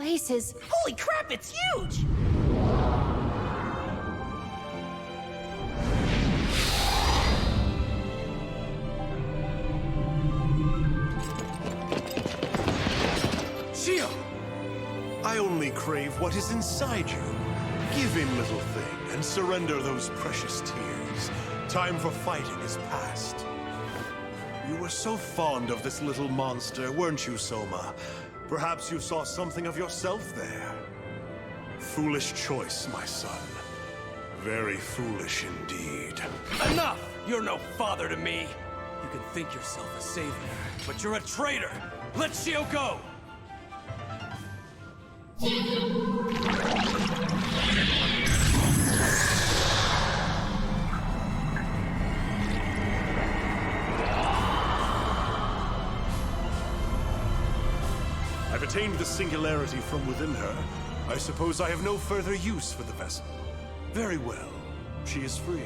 face is... Holy crap, it's huge! Shio! I only crave what is inside you. Give in, little thing, and surrender those precious tears. Time for fighting is past. You were so fond of this little monster, weren't you, Soma? Perhaps you saw something of yourself there. Foolish choice, my son. Very foolish indeed. Enough! You're no father to me. You can think yourself a savior, but you're a traitor. Let Shio go! I've attained the singularity from within her. I suppose I have no further use for the vessel. Very well. She is free.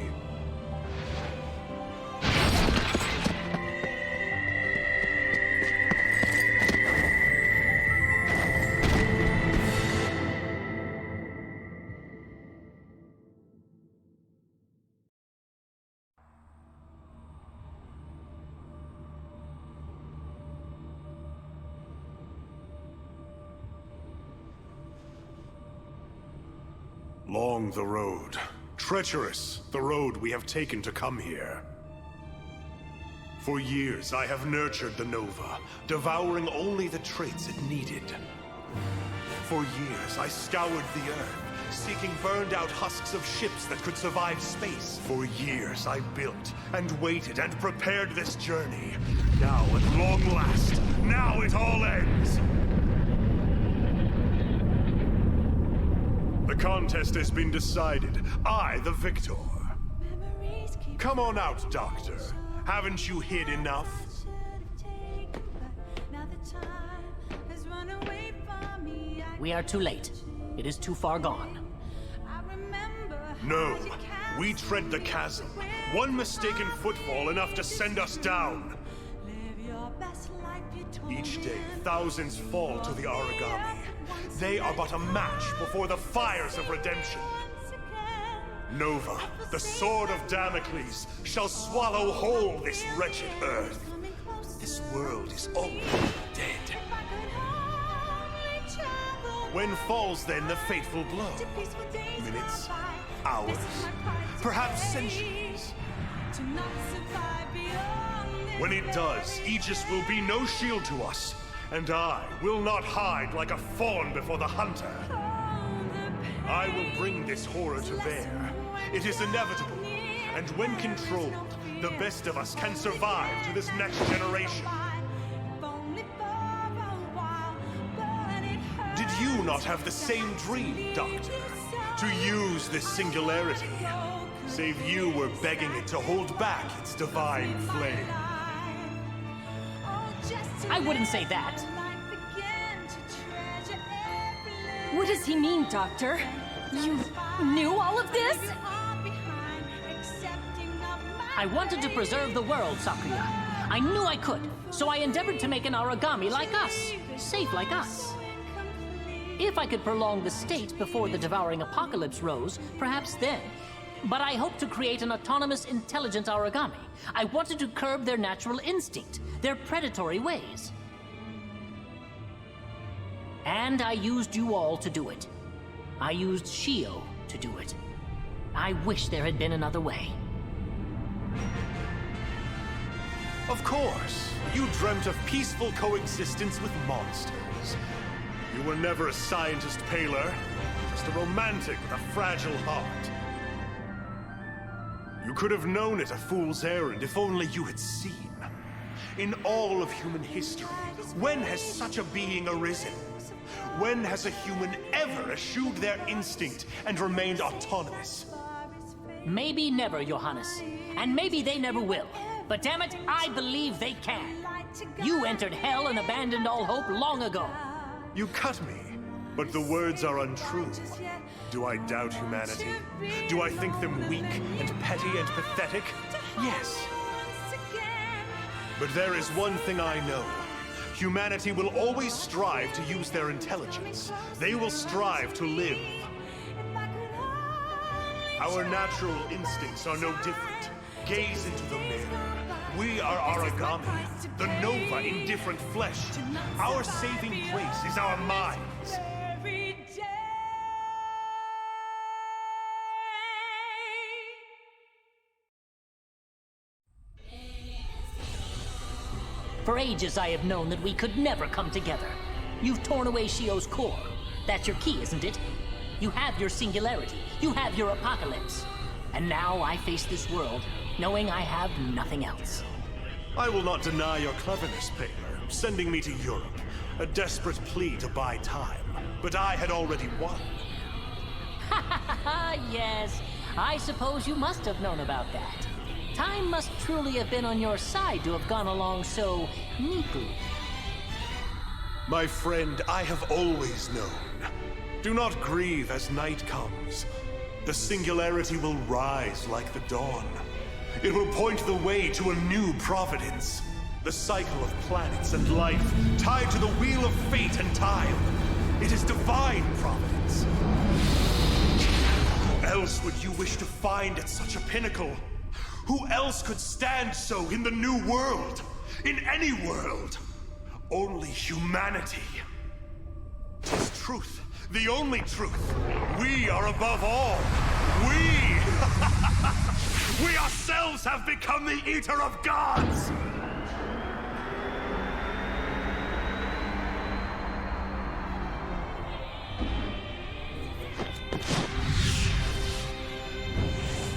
Long the road. Treacherous the road we have taken to come here. For years I have nurtured the Nova, devouring only the traits it needed. For years I scoured the Earth, seeking burned-out husks of ships that could survive space. For years I built and waited and prepared this journey. Now, at long last, now it all ends! The contest has been decided. I, the victor. Come on out, Doctor. Haven't you hid enough? We are too late. It is too far gone. No. We tread the chasm. One mistaken footfall enough to send us down. Each day, thousands fall to the origami. They are but a match before the fires of redemption. Nova, the sword of Damocles, shall swallow whole this wretched earth. This world is already dead. When falls then the fateful blow? Minutes? Hours? Perhaps centuries? When it does, Aegis will be no shield to us, and I will not hide like a fawn before the hunter. I will bring this horror to bear. It is inevitable, and when controlled, the best of us can survive to this next generation. Did you not have the same dream, Doctor? To use this singularity? Save you were begging it to hold back its divine flame. I wouldn't say that. What does he mean, Doctor? You knew all of this? I wanted to preserve the world, Sakuya. I knew I could, so I endeavored to make an origami like us, safe like us. If I could prolong the state before the devouring apocalypse rose, perhaps then. But I hoped to create an autonomous, intelligent origami. I wanted to curb their natural instinct, their predatory ways. And I used you all to do it. I used Shio to do it. I wish there had been another way. Of course, you dreamt of peaceful coexistence with monsters. You were never a scientist, Paler. Just a romantic with a fragile heart. You could have known it a fool's errand if only you had seen. In all of human history, when has such a being arisen? When has a human ever eschewed their instinct and remained autonomous? Maybe never, Johannes. And maybe they never will. But damn it, I believe they can. You entered hell and abandoned all hope long ago. You cut me, but the words are untrue. Do I doubt humanity? Do I think them weak and petty and pathetic? Yes. But there is one thing I know. Humanity will always strive to use their intelligence. They will strive to live. Our natural instincts are no different. Gaze into the mirror. We are origami, the Nova in different flesh. Our saving grace is our minds. For ages I have known that we could never come together. You've torn away Shio's core. That's your key, isn't it? You have your singularity. You have your apocalypse. And now I face this world, knowing I have nothing else. I will not deny your cleverness, Paler, sending me to Europe. A desperate plea to buy time. But I had already won. Ha ha ha! Yes, I suppose you must have known about that. Time must truly have been on your side to have gone along so neatly. My friend, I have always known. Do not grieve as night comes. The singularity will rise like the dawn. It will point the way to a new providence. The cycle of planets and life, tied to the wheel of fate and time. It is divine providence. Who else would you wish to find at such a pinnacle? Who else could stand so in the new world? In any world? Only humanity. 'Tis truth, the only truth. We are above all. We ourselves have become the eater of gods!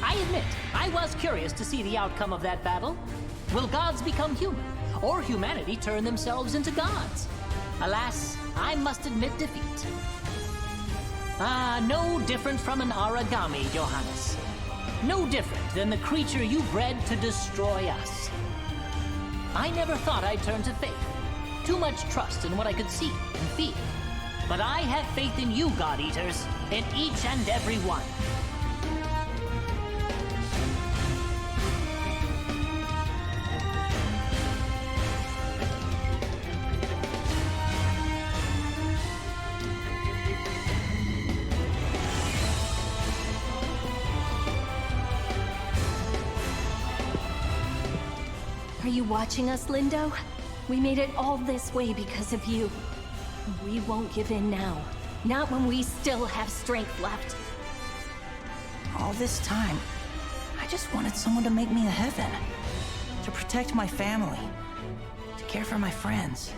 I admit, I was curious to see the outcome of that battle. Will gods become human, or humanity turn themselves into gods? Alas, I must admit defeat. No different from an origami, Johannes. No different than the creature you bred to destroy us. I never thought I'd turn to faith. Too much trust in what I could see and feel. But I have faith in you, God Eaters, in each and every one. Are you watching us, Lindo? We made it all this way because of you. We won't give in now. Not when we still have strength left. All this time, I just wanted someone to make me a heaven. To protect my family. To care for my friends.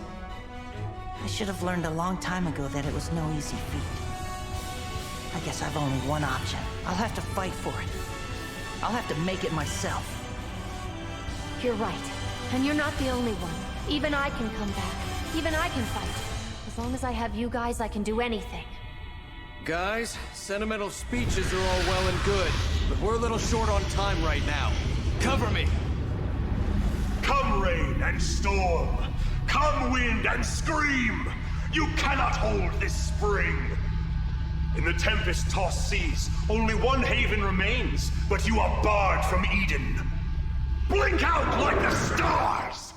I should have learned a long time ago that it was no easy feat. I guess I've only one option. I'll have to fight for it. I'll have to make it myself. You're right. And you're not the only one. Even I can come back. Even I can fight. As long as I have you guys, I can do anything. Guys, sentimental speeches are all well and good, but we're a little short on time right now. Cover me! Come rain and storm! Come wind and scream! You cannot hold this spring! In the tempest-tossed seas, only one haven remains, but you are barred from Eden. Blink out like the stars!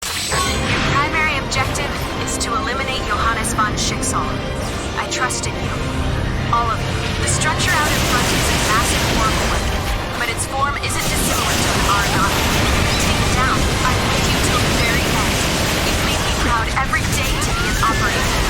Your primary objective is to eliminate Johannes von Schicksal. I trust in you. All of you. The structure out in front is a massive orbital, but its form isn't dissimilar to an origami. Take it down. I'm with you till the very end. You've made me proud every day to be an operator.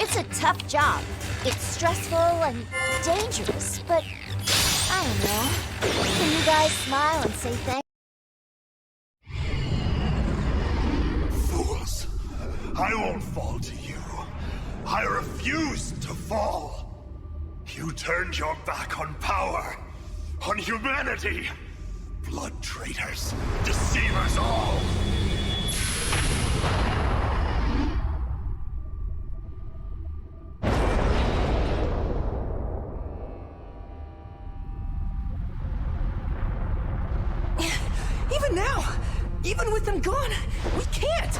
It's a tough job. It's stressful and dangerous, but I don't know. Can you guys smile and say thank Fools! I won't fall to you. I refuse to fall. You turned your back on power, on humanity. Blood traitors, deceivers all. Even now, even with them gone, we can't.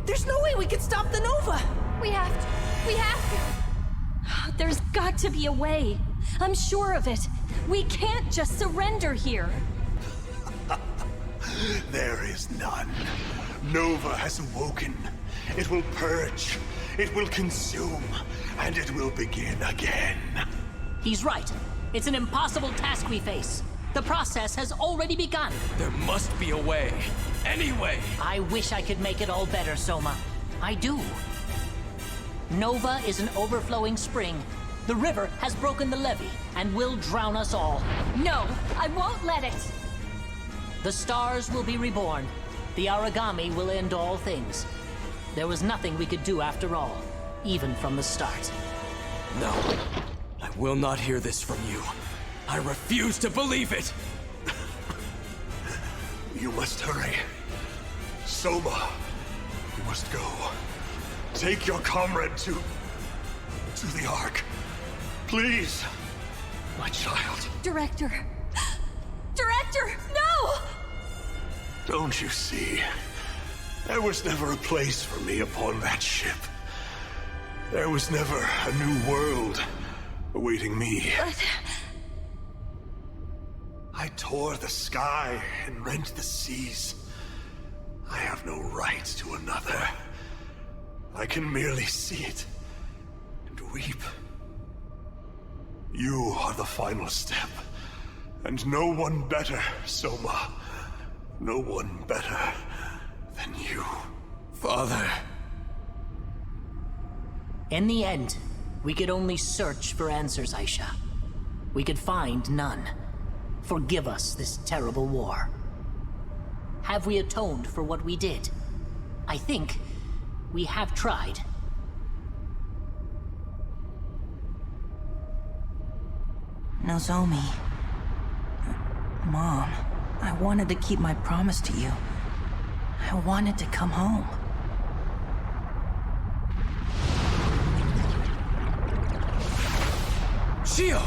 There's no way we can stop the Nova. We have to. We have to. There's got to be a way. I'm sure of it. We can't just surrender here. There is none. Nova has awoken. It will purge. It will consume. And it will begin again. He's right. It's an impossible task we face. The process has already begun. There must be a way. Any way. I wish I could make it all better, Soma. I do. Nova is an overflowing spring. The river has broken the levee and will drown us all. No, I won't let it. The stars will be reborn. The origami will end all things. There was nothing we could do after all, even from the start. No. I will not hear this from you. I refuse to believe it! You must hurry. Soma, you must go. Take your comrade to the Ark. Please, my child. Director. Director, no! Don't you see? There was never a place for me upon that ship. There was never a new world awaiting me. But... I tore the sky and rent the seas. I have no right to another. I can merely see it and weep. You are the final step, and no one better, Soma. No one better than you. Father. In the end, we could only search for answers, Aisha. We could find none. Forgive us this terrible war. Have we atoned for what we did? I think we have tried. Nozomi. Mom, I wanted to keep my promise to you. I wanted to come home. Shio!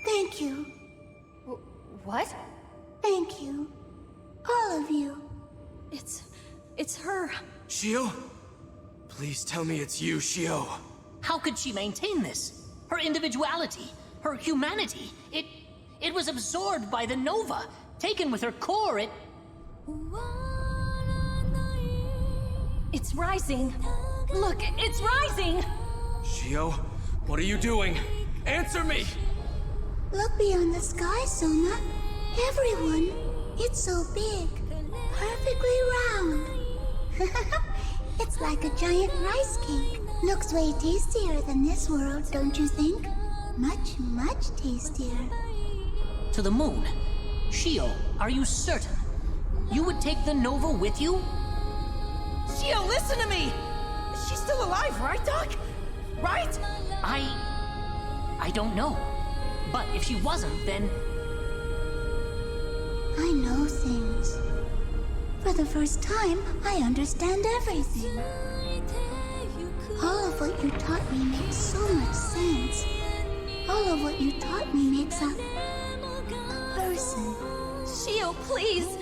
Thank you. What? Thank you. All of you. It's her. Shio? Please tell me it's you, Shio. How could she maintain this? Her individuality, her humanity, it was absorbed by the Nova, taken with her core, It's rising. Look, it's rising! Shio, what are you doing? Answer me! Look beyond the sky, Soma. Everyone. It's so big. Perfectly round. It's like a giant rice cake. Looks way tastier than this world, don't you think? Much, much tastier. to the moon. Shio, are you certain? You would take the Nova with you? Shio, listen to me! She's still alive, right, Doc? Right? I don't know. But if she wasn't, then... I know things. For the first time, I understand everything. All of what you taught me makes so much sense. All of what you taught me makes a person. Shio, please!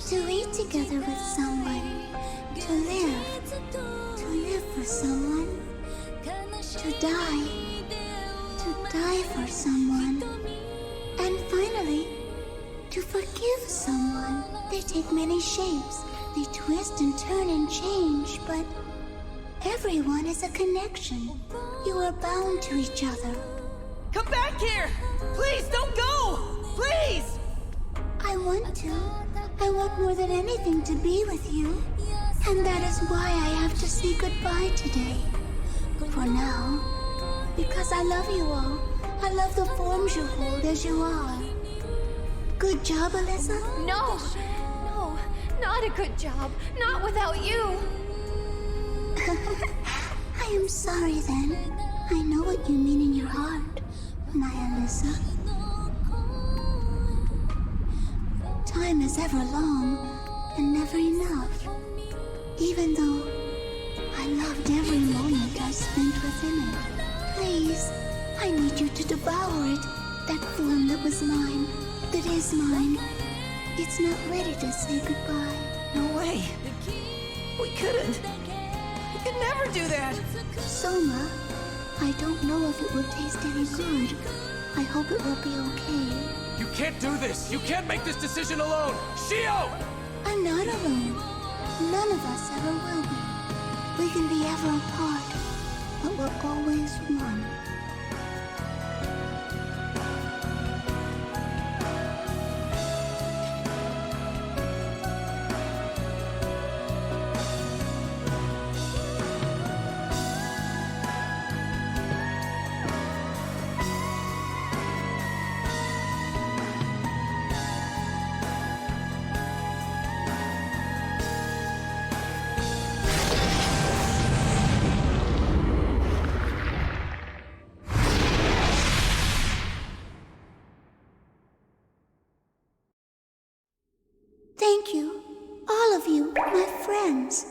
To eat together with someone. To live for someone. To die for someone. And finally, to forgive someone. They take many shapes. They twist and turn and change, but Everyone is a connection. You are bound to each other. Come back here! Please, don't go! Please! I want to. I want more than anything to be with you. And that is why I have to say goodbye today. For now. Because I love you all. I love the forms you hold as you are. Good job, Alyssa? No! No, not a good job. Not without you. I am sorry then. I know what you mean in your heart, my Alyssa. Time is ever long and never enough. Even though I loved every moment I spent within it. Please, I need you to devour it. That form that was mine, that is mine. It's not ready to say goodbye. No way. We couldn't. We could never do that. Soma, I don't know if it will taste any good. I hope it will be okay. You can't do this! You can't make this decision alone! Shio! I'm not alone. None of us ever will be. We can be ever apart, but we're always one. Thank you, all of you, my friends.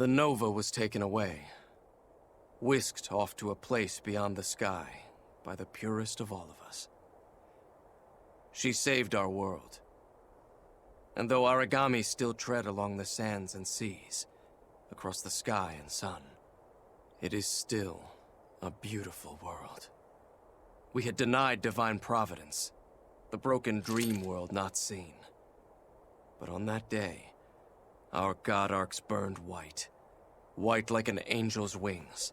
The Nova was taken away, whisked off to a place beyond the sky by the purest of all of us. She saved our world. And though origami still tread along the sands and seas, across the sky and sun, it is still a beautiful world. We had denied divine providence, the broken dream world not seen. But on that day, our god arcs burned white. White like an angel's wings.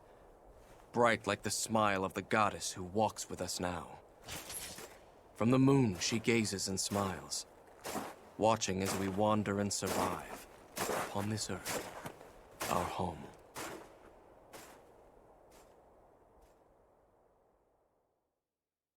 Bright like the smile of the goddess who walks with us now. From the moon she gazes and smiles, watching as we wander and survive upon this earth, our home.